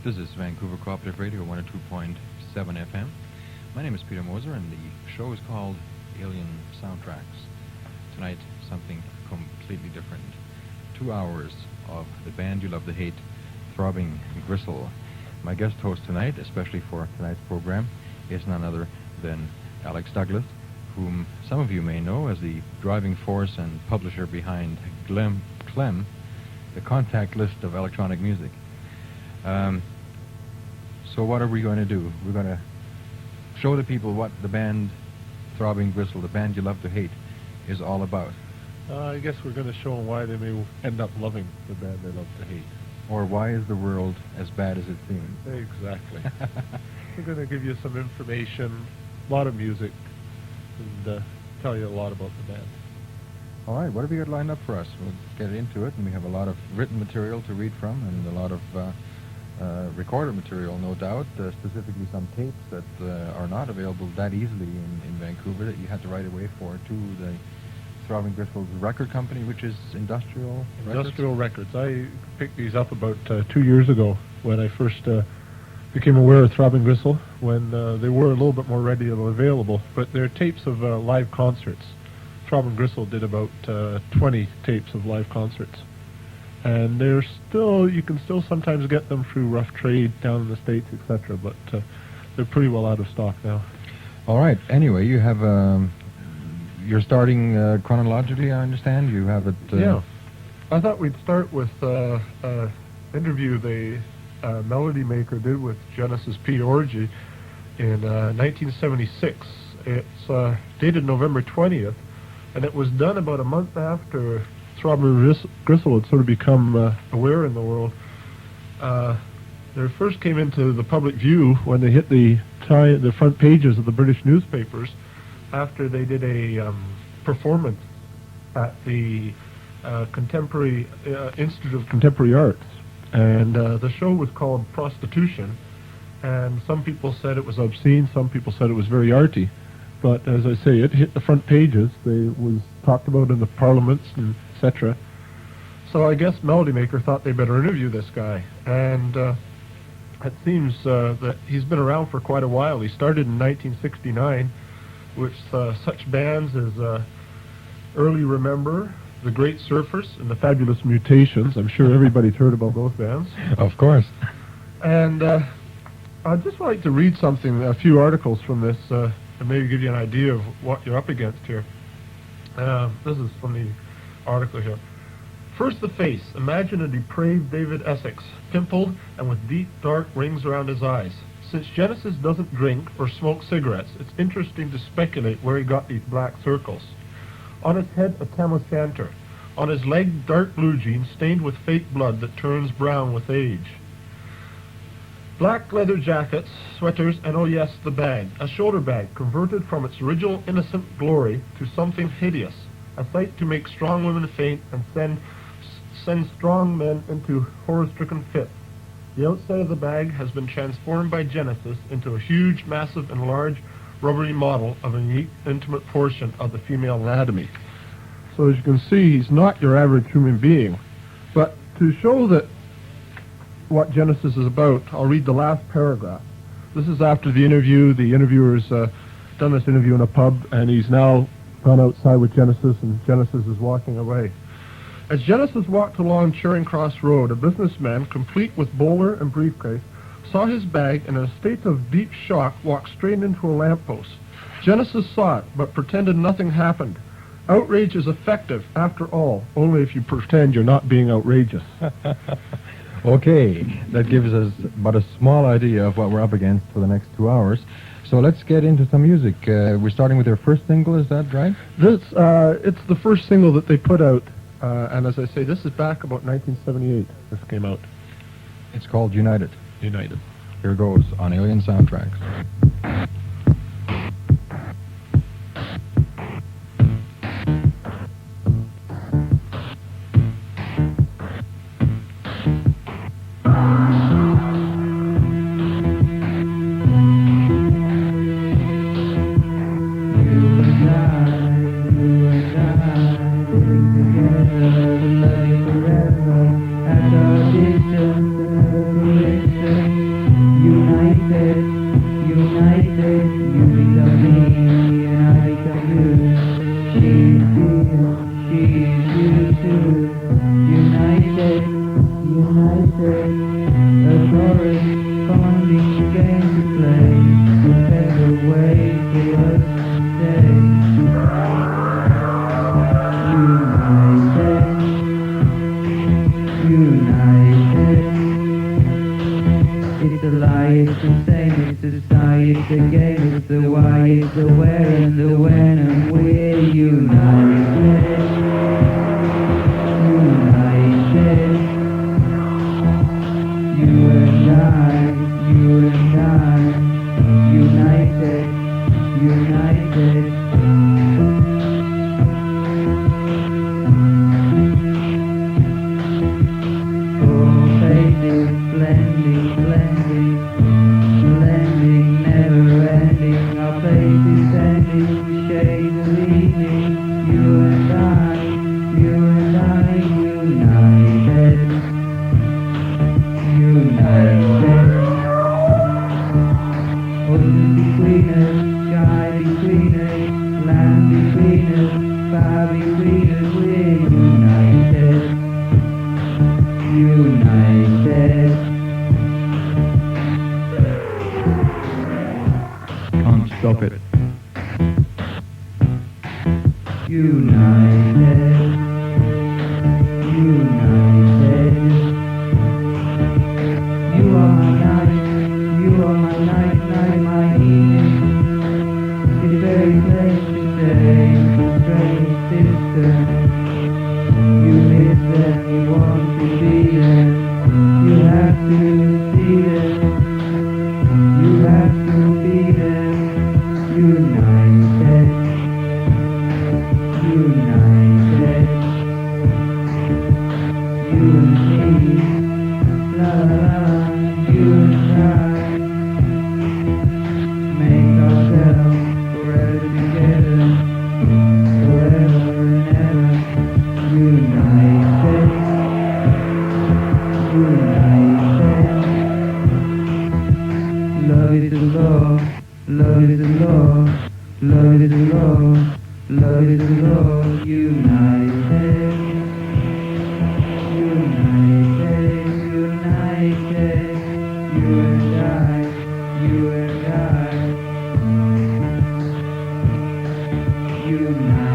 This is Vancouver Cooperative Radio 102.7 FM. My name is Peter Moser, and the show is called Alien Soundtracks. Tonight, something completely different. 2 hours of the band you love to hate, Throbbing, Gristle. My guest host tonight, especially for tonight's program, is none other than Alex Douglas, whom some of you may know as the driving force and publisher behind Clem, the contact list of electronic music. So what are we going to do? We're going to show the people what the band Throbbing Gristle, the band you love to hate, is all about. I guess we're going to show them why they may end up loving the band they love to hate. Or why is the world as bad as it seems? Exactly. We're going to give you some information, a lot of music, and tell you a lot about the band. All right, what have you got lined up for us? We'll get into it, and we have a lot of written material to read from and a lot of recorded material, no doubt, specifically some tapes that are not available that easily in Vancouver that you had to write away for to the Throbbing Gristle's record company, which is Industrial Records. I picked these up about 2 years ago when I first became aware of Throbbing Gristle, when they were a little bit more readily available, but they're tapes of live concerts. Throbbing Gristle did about 20 tapes of live concerts. And you can still sometimes get them through rough trade down in the States, etc., but they're pretty well out of stock now. All right. Anyway, you have, you're starting chronologically, I understand? You have it... Yeah. I thought we'd start with an interview the Melody Maker did with Genesis P-Orridge in 1976. It's dated November 20th, and it was done about a month after Throbbing Gristle had sort of become aware in the world. They first came into the public view when they hit the front pages of the British newspapers after they did a performance at the Contemporary Institute of Contemporary Arts. And the show was called Prostitution, and some people said it was obscene, some people said it was very arty. But as I say, it hit the front pages. It was talked about in the parliaments and etc. So I guess Melody Maker thought they better interview this guy. And it seems that he's been around for quite a while. He started in 1969 with such bands as Early Remember, The Great Surfers, and The Fabulous Mutations. I'm sure everybody's heard about those bands. Of course. And I'd just like to read a few articles from this, and maybe give you an idea of what you're up against here. This is from the article here. First, the face. Imagine a depraved David Essex, pimpled and with deep, dark rings around his eyes. Since Genesis doesn't drink or smoke cigarettes, it's interesting to speculate where he got these black circles. On his head, a tam o' shanter. On his leg, dark blue jeans stained with fake blood that turns brown with age. Black leather jackets, sweaters, and oh yes, the bag. A shoulder bag converted from its original innocent glory to something hideous. A sight to make strong women faint and send strong men into horror-stricken fits. The outside of the bag has been transformed by Genesis into a huge, massive, and large rubbery model of a unique, intimate portion of the female anatomy. So as you can see, he's not your average human being. But to show that what Genesis is about, I'll read the last paragraph. This is after the interview. The interviewer's done this interview in a pub, and he's now gone outside with Genesis, and Genesis is walking away. As Genesis walked along Charing Cross Road, a businessman, complete with bowler and briefcase, saw his bag and in a state of deep shock walked straight into a lamppost. Genesis saw it, but pretended nothing happened. Outrage is effective, after all, only if you pretend you're not being outrageous. Okay, that gives us but a small idea of what we're up against for the next 2 hours. So let's get into some music. We're starting with their first single, is that right? It's the first single that they put out, and as I say, this is back about 1978. This came out. It's called United. United. Here goes on Alien Soundtracks. Together, at a distance, United, you become me, and I become you. She's you too. United, a corresponding game to play. A better way for us to stay. United. It's a lie, it's the same, it's a sigh, it's a game, it's the why, it's the where and the when, and we're united. United. You and I, united, united. Blending, never ending. Our place is ending, shades of evening. You and I, united. Ocean between us, sky between us, land between us, far between us. We're united. Can't stop it. United. You are my night, my evening. It's a very place to stay, strange sister. You miss them, you want to be them. You have to see them. You have to be them. United. You and me. La la la. You and I. Make ourselves forever together. Forever and ever. United. Love is the law, love is the law, love is the law, love is the law. United, you and I, united.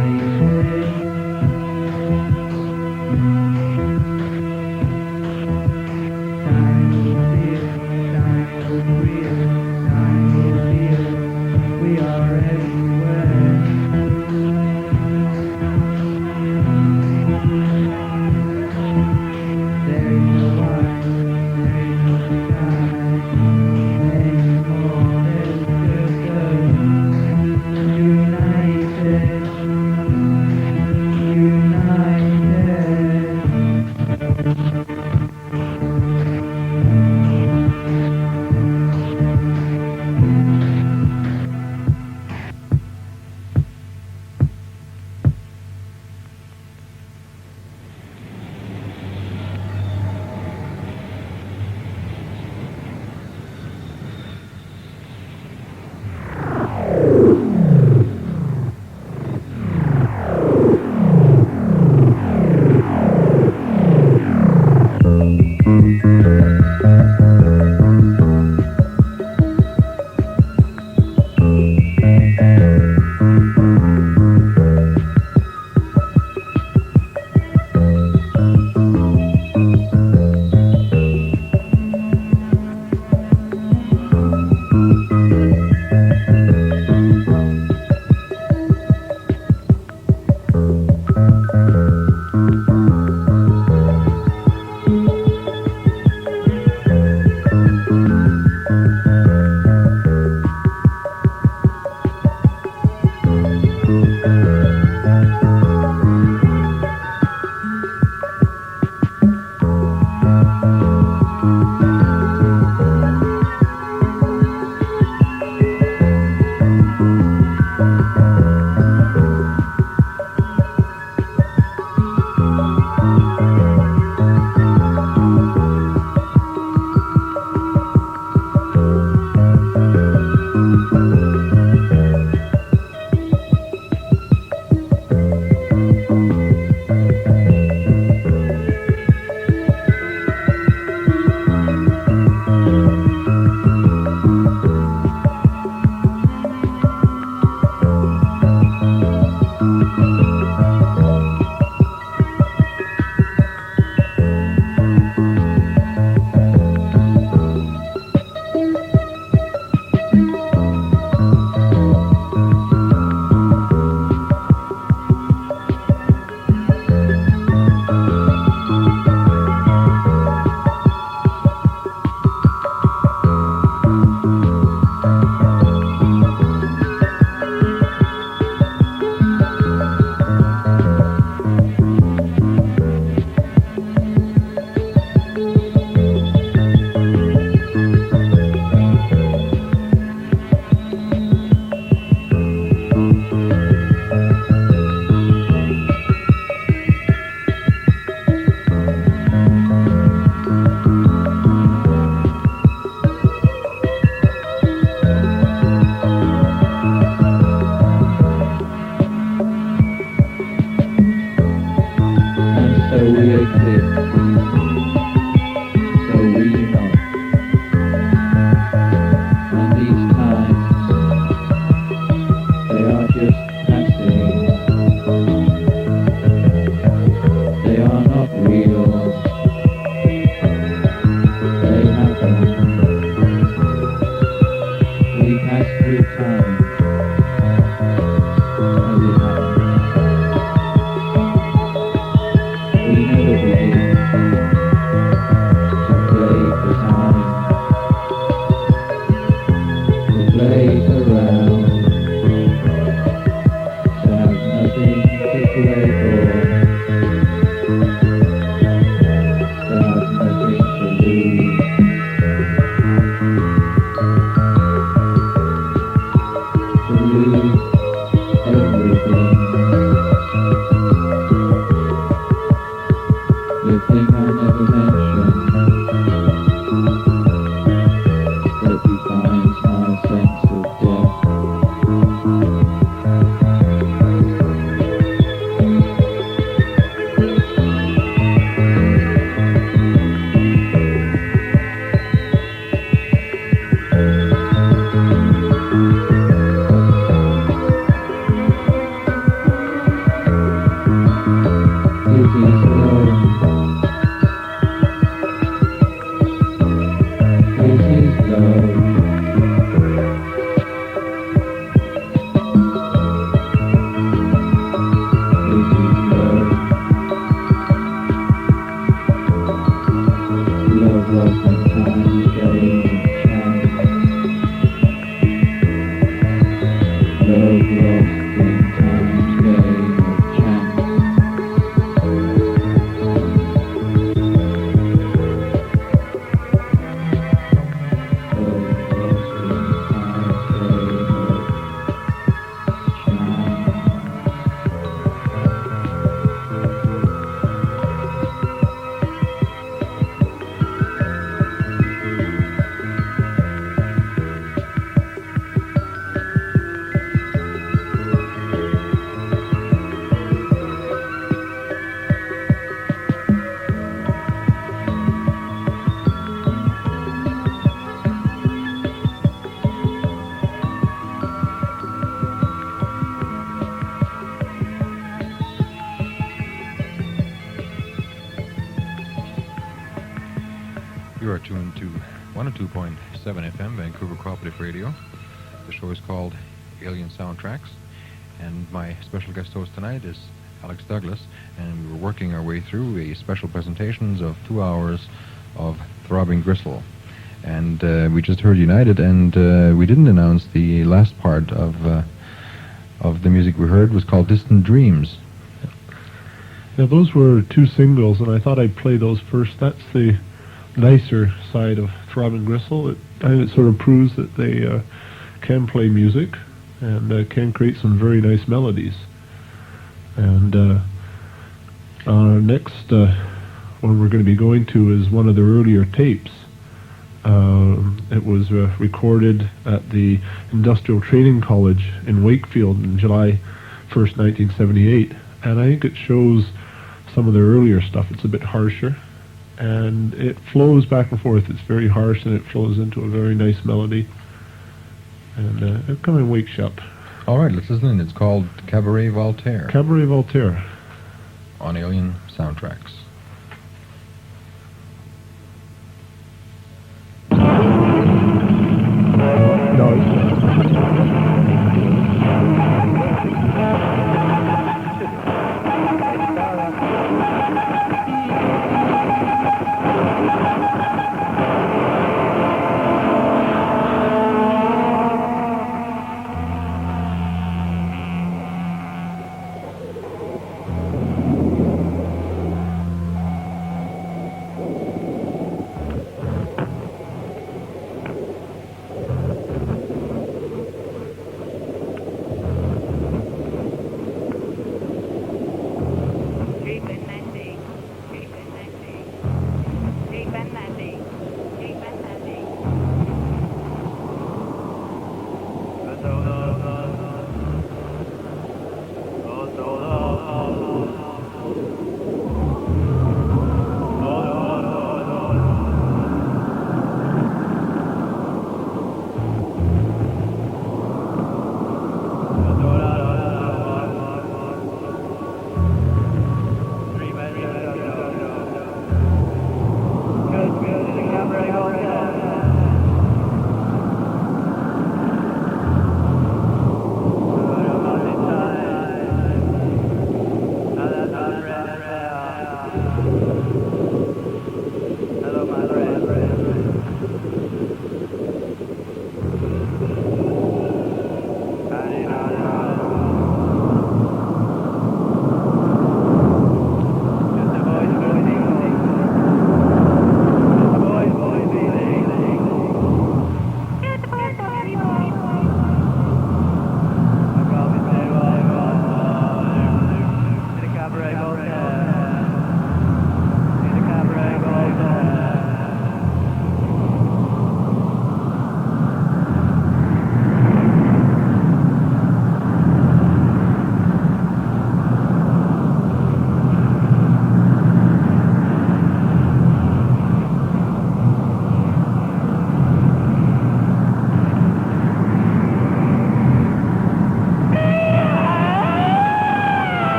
Time will feel, we are everywhere. time as it happened. We never begin to play for time, to play around, to have nothing to play for, to have nothing to lose. To lose everything. The thing I never mentioned that defines my sense of death. It is love. It is love. It is love. Love lost in time's game of chance. Love lost in time's game of chance. You are tuned to 102.7 FM, Vancouver Cooperative Radio. The show is called Alien Soundtracks, and my special guest host tonight is Alex Douglas, and we were working our way through a special presentations of 2 hours of Throbbing Gristle. And we just heard United, and we didn't announce the last part of the music we heard was called Distant Dreams. Yeah, those were two singles, and I thought I'd play those first. That's the nicer side of Throbbing Gristle. It sort of proves that they can play music and can create some very nice melodies. And our next one we're going to be going to is one of their earlier tapes. It was recorded at the Industrial Training College in Wakefield on July 1st, 1978. And I think it shows some of their earlier stuff. It's a bit harsher, and it flows back and forth. It's very harsh, and it flows into a very nice melody. And it kind of wakes you up. All right, let's listen in. It's called Cabaret Voltaire Cabaret Voltaire. on Alien Soundtracks. No, it's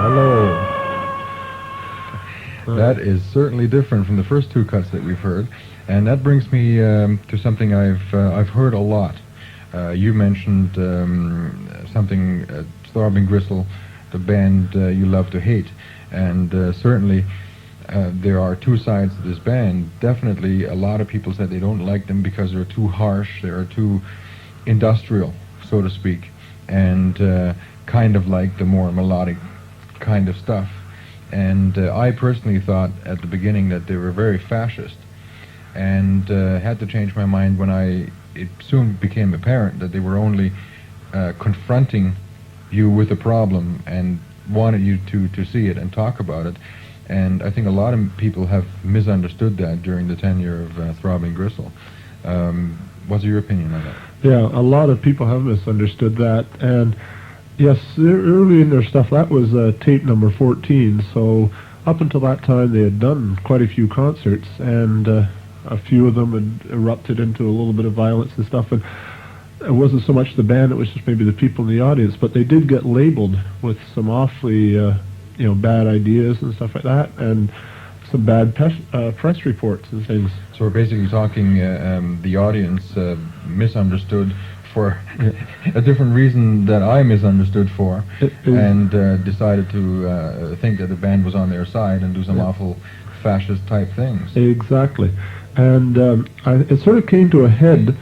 Hello. That is certainly different from the first two cuts that we've heard, and that brings me to something I've heard a lot. You mentioned something, Throbbing Gristle, the band you love to hate, and certainly there are two sides to this band. Definitely, a lot of people said they don't like them because they're too harsh, they're too industrial, so to speak, and kind of like the more melodic kind of stuff. And I personally thought at the beginning that they were very fascist, and had to change my mind when it soon became apparent that they were only confronting you with a problem and wanted you to see it and talk about it. And I think a lot of people have misunderstood that during the tenure of Throbbing Gristle. What's your opinion on that? Yeah, a lot of people have misunderstood that, and yes, early in their stuff, that was tape number 14, so up until that time they had done quite a few concerts, and a few of them had erupted into a little bit of violence and stuff, and it wasn't so much the band, it was just maybe the people in the audience, but they did get labeled with some awfully, bad ideas and stuff like that, and some bad press reports and things. So we're basically talking the audience misunderstood for a different reason that I misunderstood for, and decided to think that the band was on their side and do some awful fascist type things. Exactly. And it sort of came to a head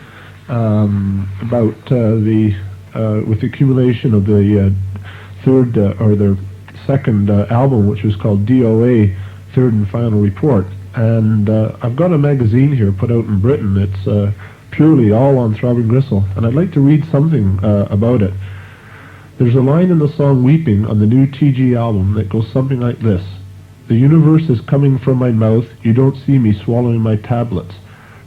about with the accumulation of the third or their second album, which was called DOA, Third and Final Report. And I've got a magazine here put out in Britain. It's purely all on Throbbing Gristle, and I'd like to read something about it. There's a line in the song Weeping on the new TG album that goes something like this: "The universe is coming from my mouth, you don't see me swallowing my tablets.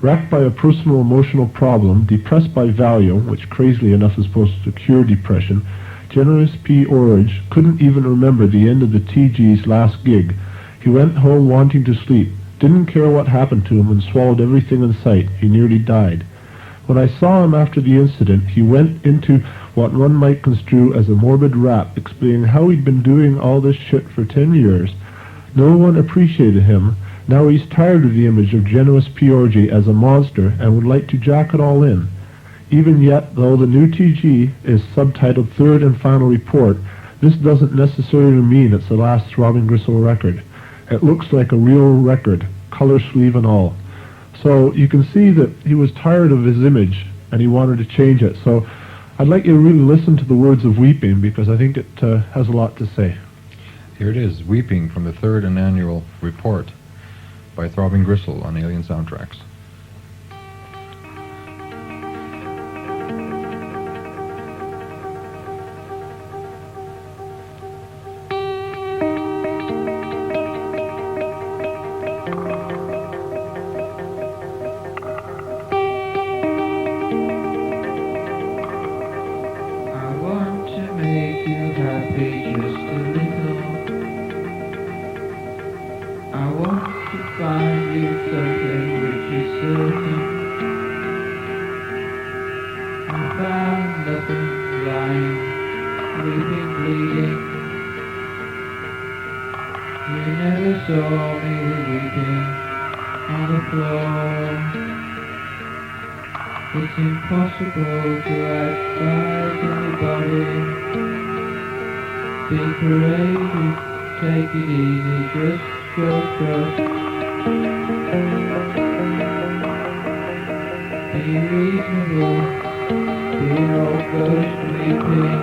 Racked by a personal emotional problem, depressed by Valium, which crazily enough is supposed to cure depression, generous P-Orridge couldn't even remember the end of the TG's last gig. He went home wanting to sleep, didn't care what happened to him, and swallowed everything in sight. He nearly died. When I saw him after the incident, he went into what one might construe as a morbid rap, explaining how he'd been doing all this shit for 10 years. No one appreciated him. Now he's tired of the image of generous P-Orridge as a monster and would like to jack it all in. Even yet, though the new TG is subtitled Third and Final Report, this doesn't necessarily mean it's the last Throbbing Gristle record. It looks like a real record, color sleeve and all." So you can see that he was tired of his image and he wanted to change it. So I'd like you to really listen to the words of Weeping, because I think it has a lot to say. Here it is, Weeping from the third and annual report by Throbbing Gristle on Alien Soundtracks. It's impossible to advise anybody. Be courageous, take it easy, just show trust. Be reasonable, be an old ghost weeping.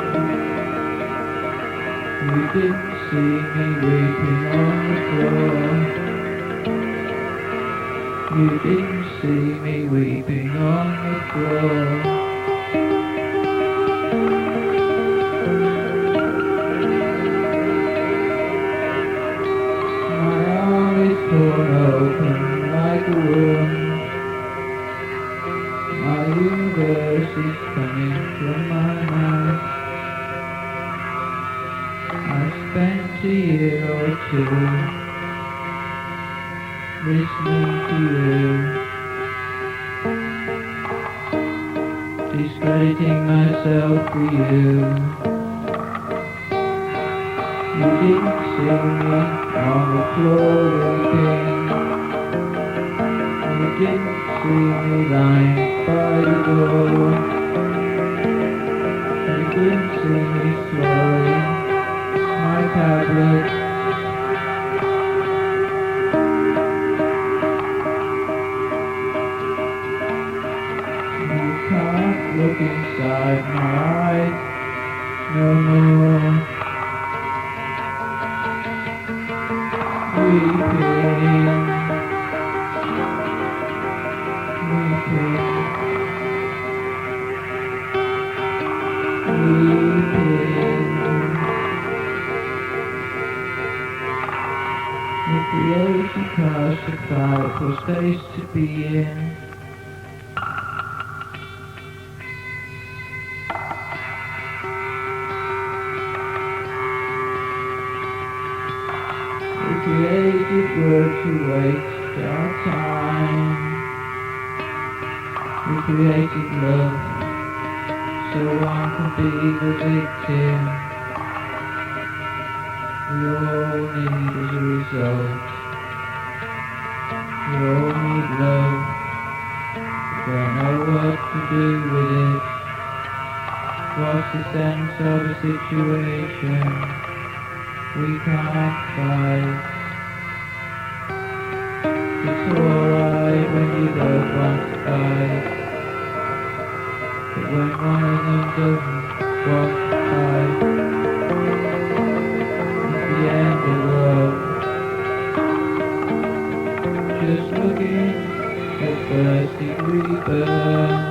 You didn't see me weeping on the floor. You didn't see me weeping on the floor. My arm is torn open like a wound. My universe is coming from my mouth. I spent a year or two listening to you, discrediting myself for you. You didn't see me on the floor weeping. You didn't see me lying by the door. You didn't see me swallowing my tablets. You can't look inside my eyes no more. Weeping, weeping, weeping. If the ocean cast a cloud for space to be in, we created word to waste our time. We created love so one can be the victim. We all need as a result. We all need love. We don't know what to do with it. What's the sense of a situation we can't fight? It's alright when you don't want to fight, but when one of them doesn't want to fight, it's the end of love. Just looking at thirsty rebirth.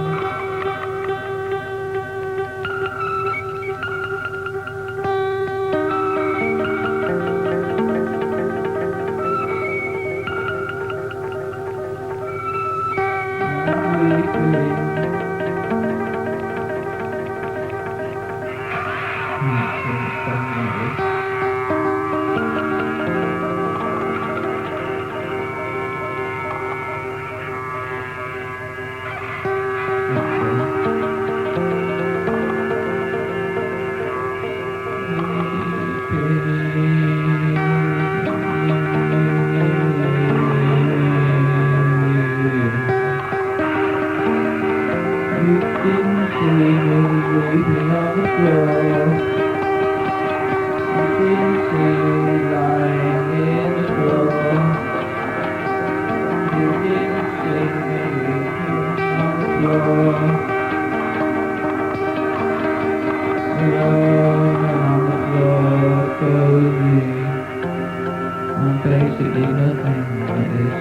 Basically nothing like this.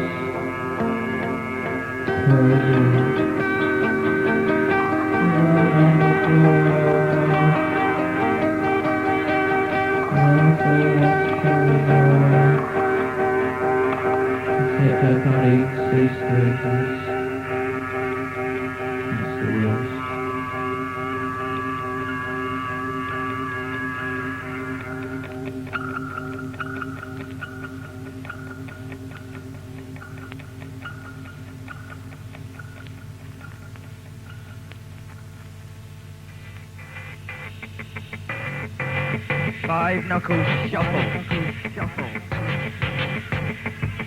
Five knuckle shuffle.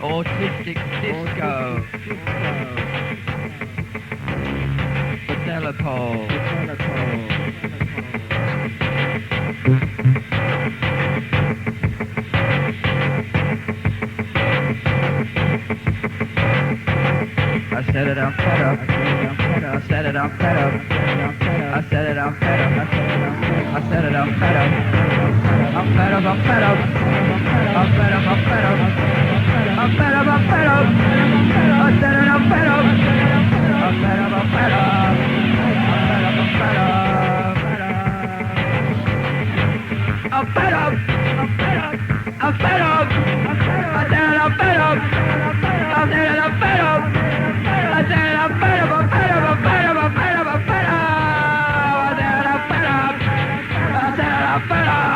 Autistic disco. Vanilla pole. I said it, I'm fed up. I said it, I'm fed up. I said it, I'm fed up. I said it, I'm fed up. I'm fed up, I'm fed up. I'm fed up, I'm fed up. I'm fed up, I'm fed up. I said it, I'm fed up. I'm fed up, I'm fed up. I'm fed up, I'm fed up. I'm fed up. I'm fed up. I'm fed up. I said it, I'm fed up. I said it, I'm fed up. I said it, I'm fed up. I'm fed up. I'm fed up. I'm fed up. I'm fed up. I said it, I'm fed up. I said it, I'm fed up. I said it, I'm fed up. I'm fed up.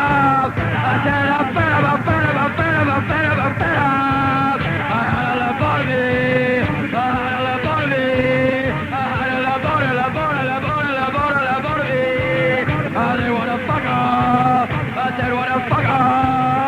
I'm fed up. I'm fed up. I'm fed up. I had a laboratory. I had a laboratory. I had a laboratory. I said, what a fucker. I said, what a fucker.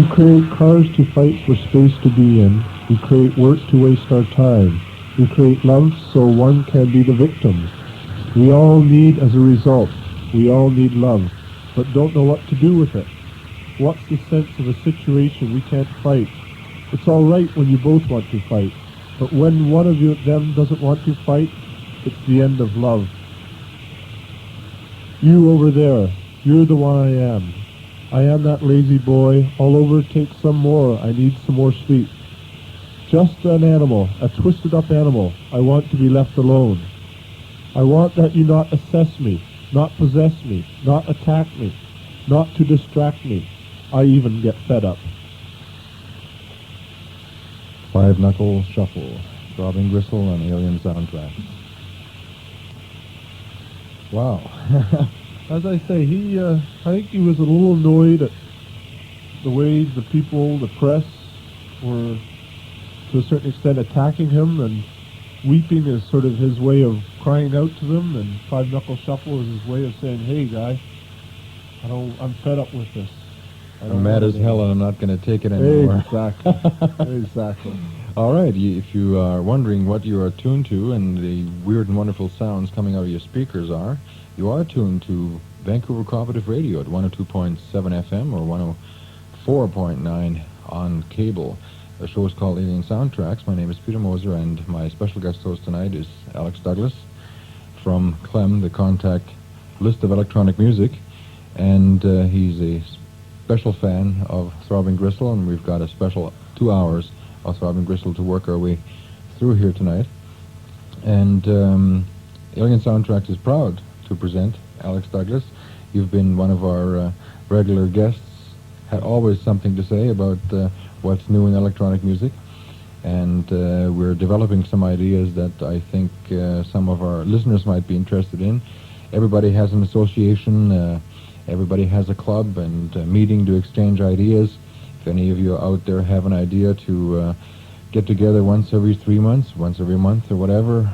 We create cars to fight for space to be in. We create work to waste our time. We create love so one can be the victim. We all need, as a result, we all need love, but don't know what to do with it. What's the sense of a situation we can't fight? It's all right when you both want to fight, but when one of them doesn't want to fight, it's the end of love. You over there, you're the one I am. I am that lazy boy. All over, take some more. I need some more sleep. Just an animal, a twisted up animal. I want to be left alone. I want that you not assess me, not possess me, not attack me, not to distract me. I even get fed up. Five Knuckle Shuffle, Throbbing Gristle on Alien Soundtracks. Wow. As I say, I think he was a little annoyed at the way the people, the press, were to a certain extent attacking him, and weeping is sort of his way of crying out to them, and Five Knuckle Shuffle is his way of saying, hey guy, I'm fed up with this. I'm mad as hell and I'm not going to take it anymore. Exactly. Exactly. All right, if you are wondering what you are tuned to and the weird and wonderful sounds coming out of your speakers are, you are tuned to Vancouver Cooperative Radio at 102.7 FM or 104.9 on cable. The show is called Alien Soundtracks. My name is Peter Moser, and my special guest host tonight is Alex Douglas from Clem, the contact list of electronic music, and he's a special fan of Throbbing Gristle, and we've got a special 2 hours of Throbbing Gristle to work our way through here tonight. And Alien Soundtracks is proud to present Alex Douglas. You've been one of our regular guests, had always something to say about what's new in electronic music, and we're developing some ideas that I think some of our listeners might be interested in. Everybody has an association, everybody has a club and a meeting to exchange ideas. If any of you out there have an idea to get together once every 3 months, once every month or whatever,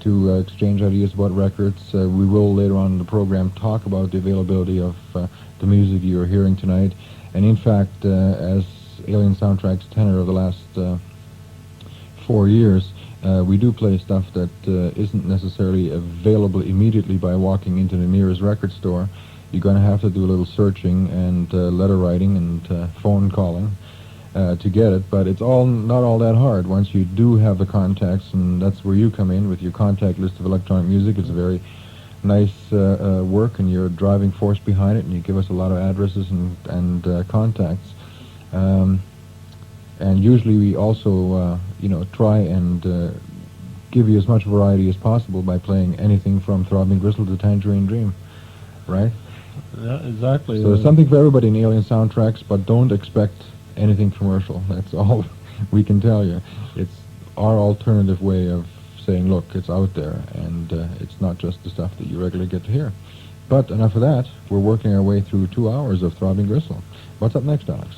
to exchange ideas about records, we will later on in the program talk about the availability of the music you're hearing tonight. And in fact, as Alien Soundtrack's tenor of the last 4 years, we do play stuff that isn't necessarily available immediately by walking into the nearest record store. You're going to have to do a little searching and letter writing and phone calling to get it, but it's not all that hard once you do have the contacts, and that's where you come in with your contact list of electronic music. It's a very nice work, and you're a driving force behind it, and you give us a lot of addresses and contacts. And usually we also, try and give you as much variety as possible by playing anything from Throbbing Gristle to Tangerine Dream, right? Yeah, exactly. So there's something for everybody in Alien Soundtracks, but don't expect anything commercial. That's all we can tell you. It's our alternative way of saying, look, it's out there, and it's not just the stuff that you regularly get to hear. But enough of that. We're working our way through 2 hours of Throbbing Gristle. What's up next, Alex?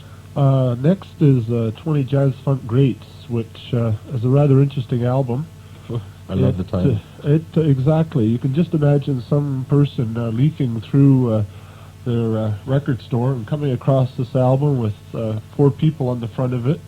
Next is 20 Jazz Funk Greats, which is a rather interesting album. I love the title. Exactly. You can just imagine some person leafing through their record store and coming across this album with 4 people on the front of it.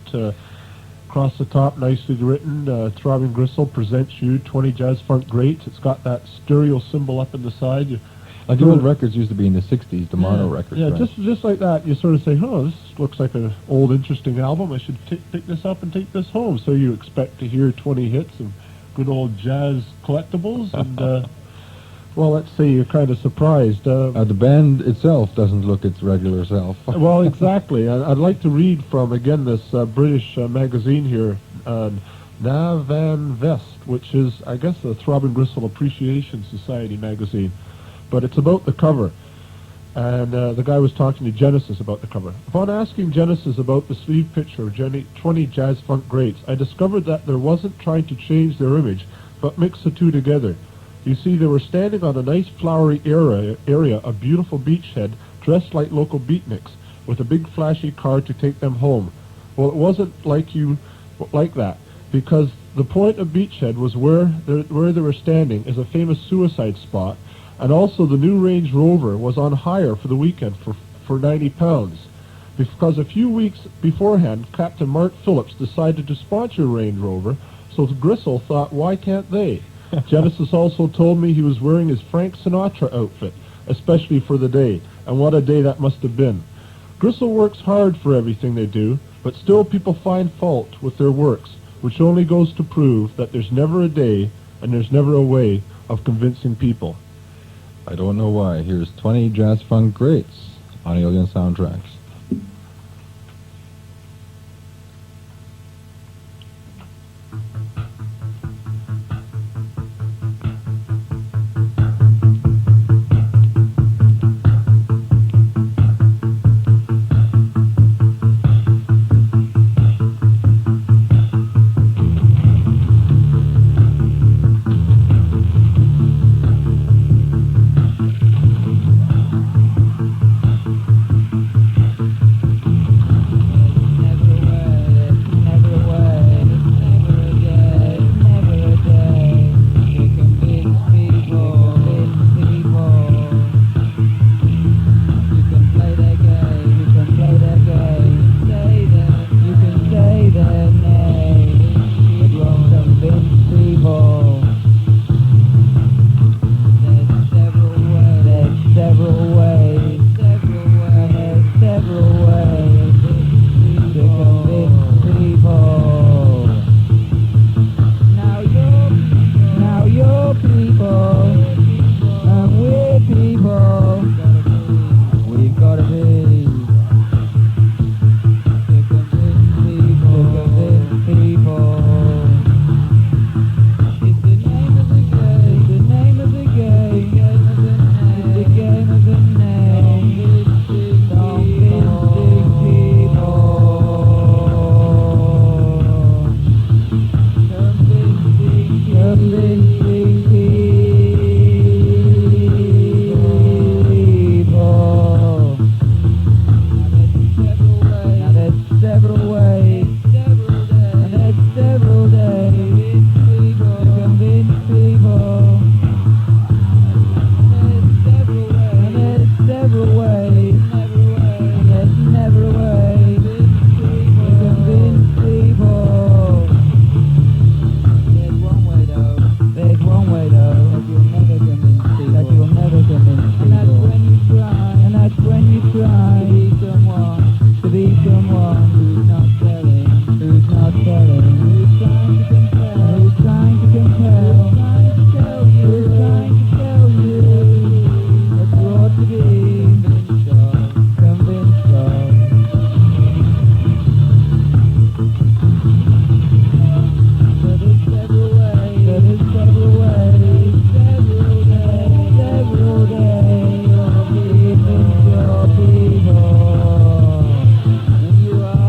Across the top, nicely written, Throbbing Gristle presents you 20 Jazz Funk Greats. It's got that stereo symbol up in the side. Like the old records used to be in the 60s, the mono records. Yeah, right? just like that. You sort of say, oh, this looks like an old, interesting album. I should pick this up and take this home. So you expect to hear 20 hits of good old jazz collectibles. And, well, let's say you're kind of surprised. The band itself doesn't look its regular self. Well, exactly. I'd like to read from, again, this British magazine here, Na Van Vest, which is, I guess, the Throbbing Gristle Appreciation Society magazine. But it's about the cover. And the guy was talking to Genesis about the cover. Upon asking Genesis about the sleeve picture of 20 Jazz Funk Greats, I discovered that there wasn't trying to change their image, but mix the two together. You see, they were standing on a nice flowery area of beautiful beachhead, dressed like local beatniks, with a big flashy car to take them home. Well, it wasn't like that, because the point of beachhead was where they were standing is a famous suicide spot, and also the new Range Rover was on hire for the weekend for £90, because a few weeks beforehand, Captain Mark Phillips decided to sponsor Range Rover, so Gristle thought, why can't they? Genesis also told me he was wearing his Frank Sinatra outfit, especially for the day, and what a day that must have been. Gristle works hard for everything they do, but still people find fault with their works, which only goes to prove that there's never a day and there's never a way of convincing people. I don't know why. Here's 20 jazz funk greats on Alien Soundtracks. You are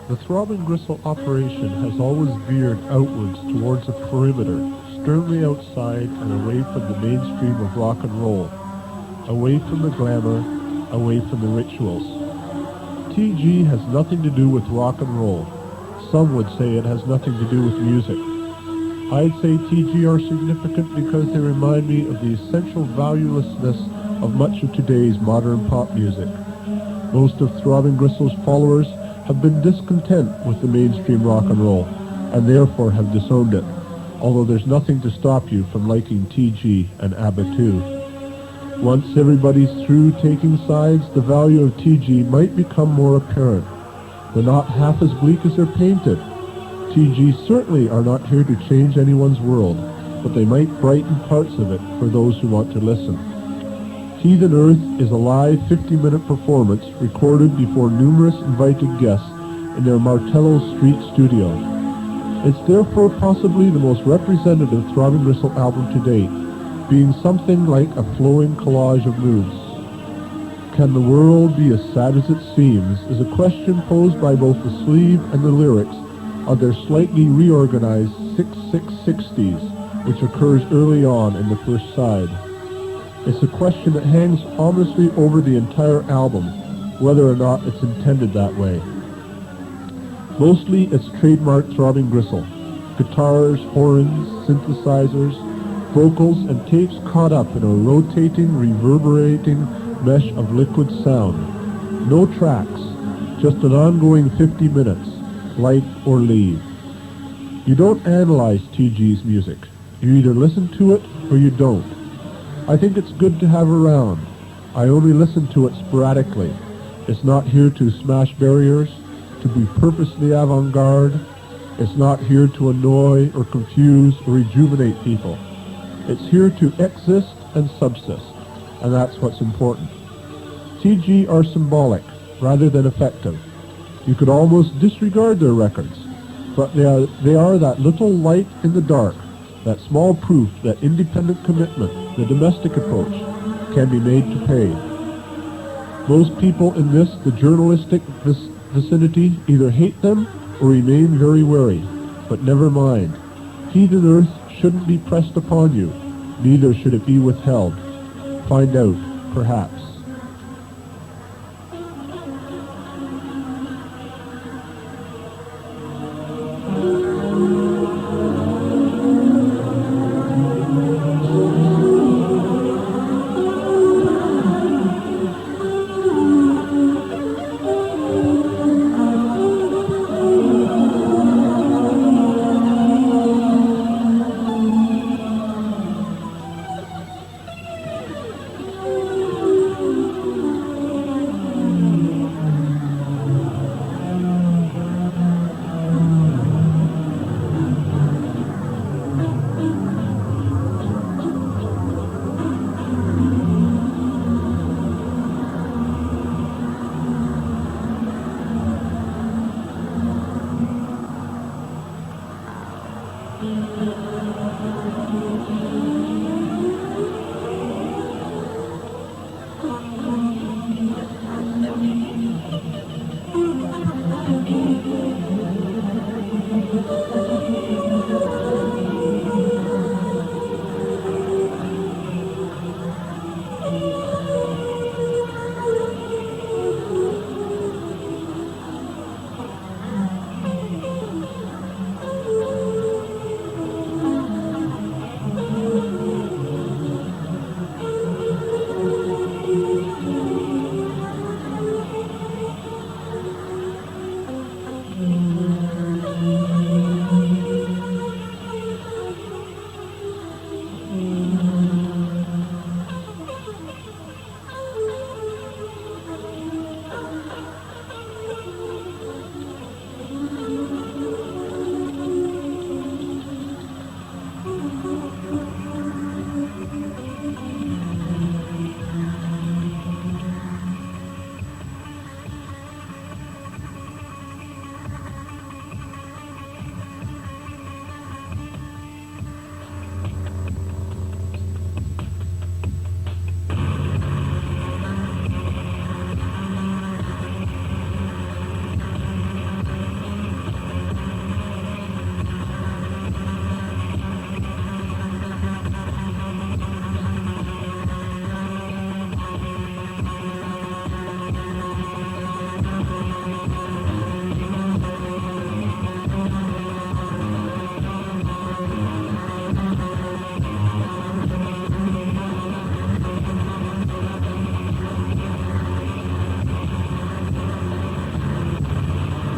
The Throbbing Gristle operation has always veered outwards towards the perimeter, sternly outside and away from the mainstream of rock and roll, away from the glamour, away from the rituals. TG has nothing to do with rock and roll. Some would say it has nothing to do with music. I'd say TG are significant because they remind me of the essential valuelessness of much of today's modern pop music. Most of Throbbing Gristle's followers have been discontent with the mainstream rock and roll, and therefore have disowned it, although there's nothing to stop you from liking TG and ABBA too. Once everybody's through taking sides, the value of TG might become more apparent. They're not half as bleak as they're painted. TG certainly are not here to change anyone's world, but they might brighten parts of it for those who want to listen. Heathen Earth is a live 50-minute performance recorded before numerous invited guests in their Martello Street studio. It's therefore possibly the most representative Throbbing Gristle album to date, being something like a flowing collage of moods. Can the world be as sad as it seems is a question posed by both the sleeve and the lyrics of their slightly reorganized 6660s, which occurs early on in the first side. It's a question that hangs ominously over the entire album, whether or not it's intended that way. Mostly it's trademark Throbbing Gristle. Guitars, horns, synthesizers, vocals, and tapes caught up in a rotating, reverberating mesh of liquid sound. No tracks, just an ongoing 50 minutes, like or leave. You don't analyze TG's music. You either listen to it or you don't. I think it's good to have around. I only listen to it sporadically. It's not here to smash barriers, to be purposely avant-garde. It's not here to annoy or confuse or rejuvenate people. It's here to exist and subsist, and that's what's important. TG are symbolic rather than effective. You could almost disregard their records, but they are that little light in the dark, that small proof that independent commitment, the domestic approach, can be made to pay. Most people in this, the journalistic vicinity, either hate them or remain very wary, but never mind. Heathen Earth shouldn't be pressed upon you, neither should it be withheld. Find out, perhaps.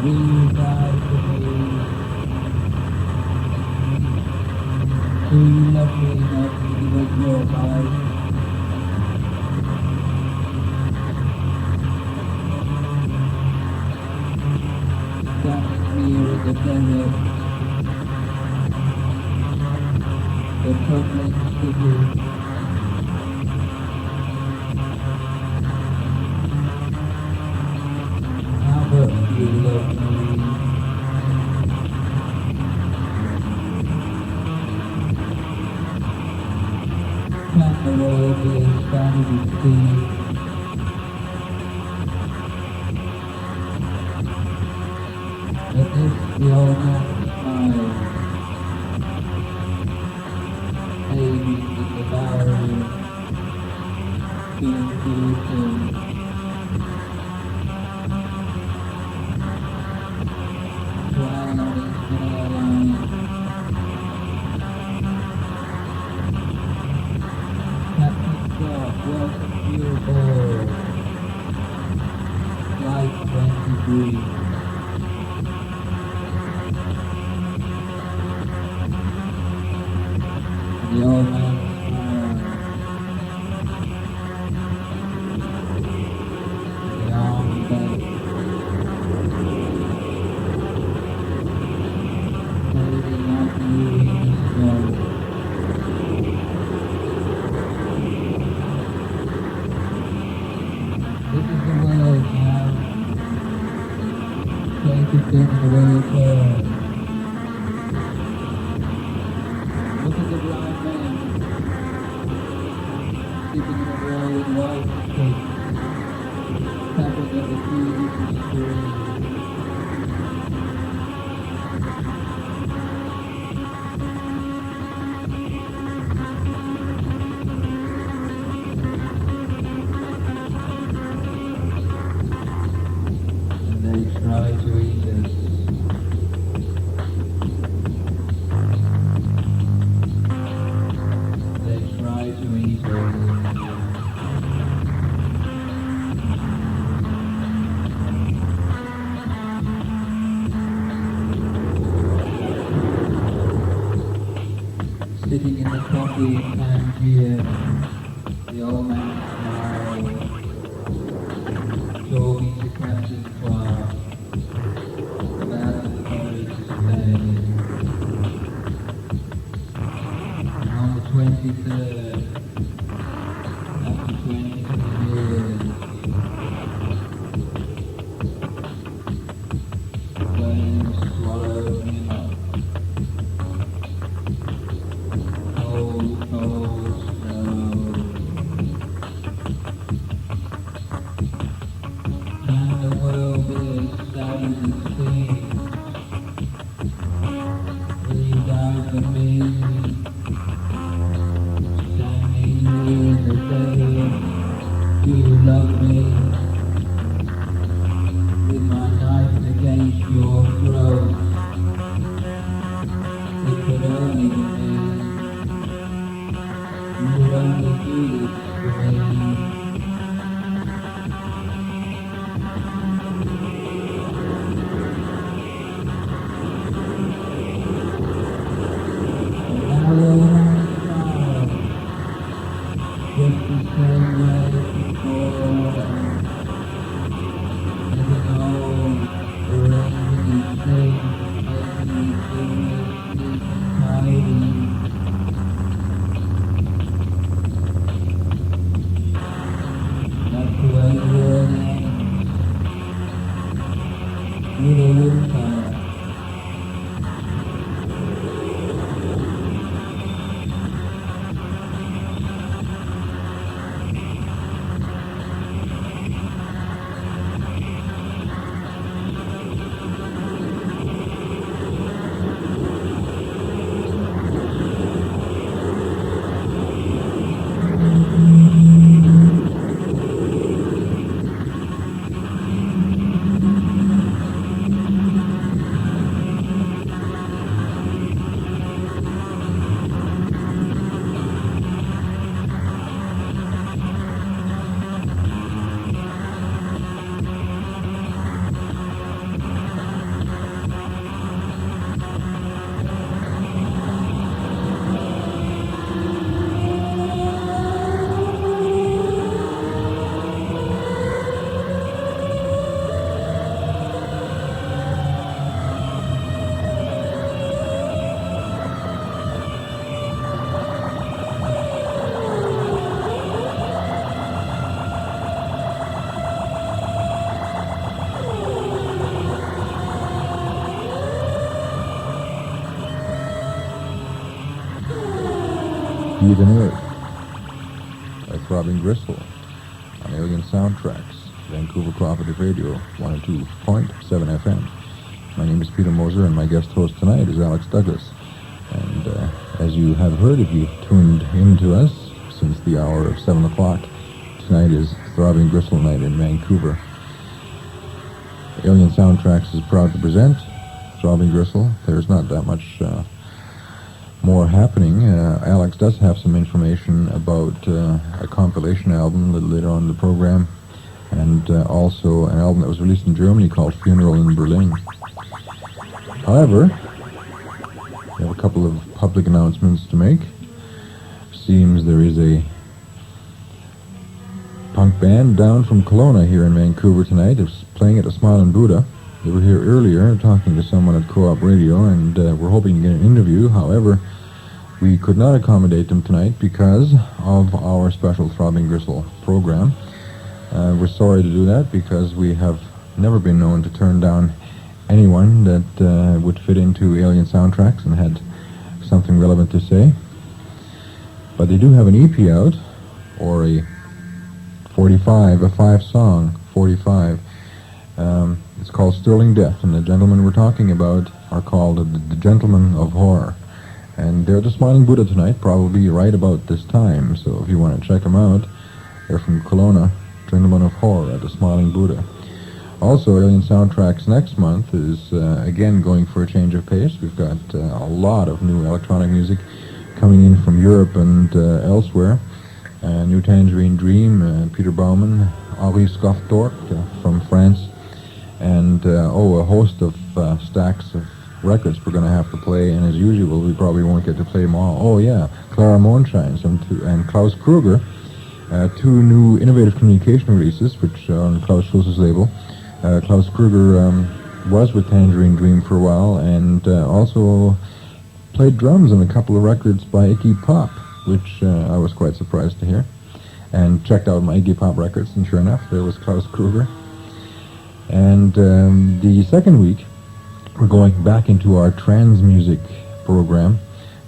Will you die for me? Do you love me enough to give up your life? Standing here in the desert, the crumbling city. How much do you love me? Can the world be as standing still? At this the old man smiled, aiming at the barrier, being brutal. Drowning hairline, Captain Scott, welcome to your board. Flight 23. The old man smiled. The arm bent. Fading like you in the snow. This is the world now. Take it in the world turn. Look at the blind man, sleeping in a row with white cakes, tapping at the keys of the stream. And they try to eat us. They try to eat us. Sitting in the coffee in Tangier, the old man smiled, talking to Captain Clark about the courage to stay. And on the 23rd, after 22 years, the flames swallowed him up. Cold, cold snow. Can the world be as sad as it seems? Will you die for me? Standing here in the desert, do you love me? With my knife against your throat, it could only be me. You would only do this for me. And I will smile, just the same way before. Never know the rain is safe, everything is neat and tidy. That's the way the world ends, with a whimper. P-Orridge by Throbbing Gristle on Alien Soundtracks, Vancouver Cooperative Radio, 102.7 FM. My name is Peter Moser, and my guest host tonight is Alex Douglas. And as you have heard, if you tuned in to us since the hour of 7 o'clock, tonight is Throbbing Gristle night in Vancouver. Alien Soundtracks is proud to present Throbbing Gristle. There's not that much more happening. Alex does have some information about a compilation album a little later on in the program, and also an album that was released in Germany called Funeral in Berlin. However, we have a couple of public announcements to make. Seems there is a punk band down from Kelowna here in Vancouver tonight. It's playing at the Smiling Buddha. They were here earlier talking to someone at Co-op Radio, and we're hoping to get an interview. However, we could not accommodate them tonight because of our special Throbbing Gristle program. We're sorry to do that because we have never been known to turn down anyone that would fit into Alien Soundtracks and had something relevant to say. But they do have an EP out, or a 45, a 5-song 45. It's called Sterling Death, and the gentlemen we're talking about are called the Gentlemen of Horror. And they're at the Smiling Buddha tonight, probably right about this time. So if you want to check them out, they're from Kelowna, Gentlemen of Horror at the Smiling Buddha. Also, Alien Soundtracks next month is again going for a change of pace. We've got a lot of new electronic music coming in from Europe and elsewhere. New Tangerine Dream, Peter Baumann, Henri Scoffdorp from France, and a host of stacks of records we're going to have to play, and as usual, we probably won't get to play them all. Oh yeah, Clara Mondschein and Klaus Kruger, two new innovative communication releases, which are on Klaus Schulz's label. Klaus Kruger was with Tangerine Dream for a while, and also played drums on a couple of records by Iggy Pop, which I was quite surprised to hear. And checked out my Iggy Pop records, and sure enough, there was Klaus Kruger. And the second week, we're going back into our trans music program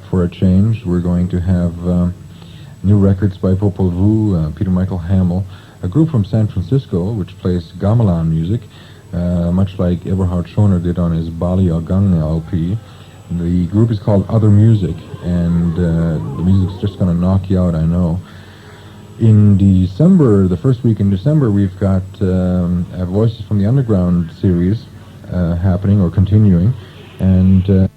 for a change. We're going to have new records by Popol Vuh, Peter Michael Hamill, a group from San Francisco which plays gamelan music, much like Eberhard Schoner did on his Bali Agang LP. The group is called Other Music, and the music's just going to knock you out, I know. In December, the first week in December, we've got a Voices from the Underground series happening or continuing, and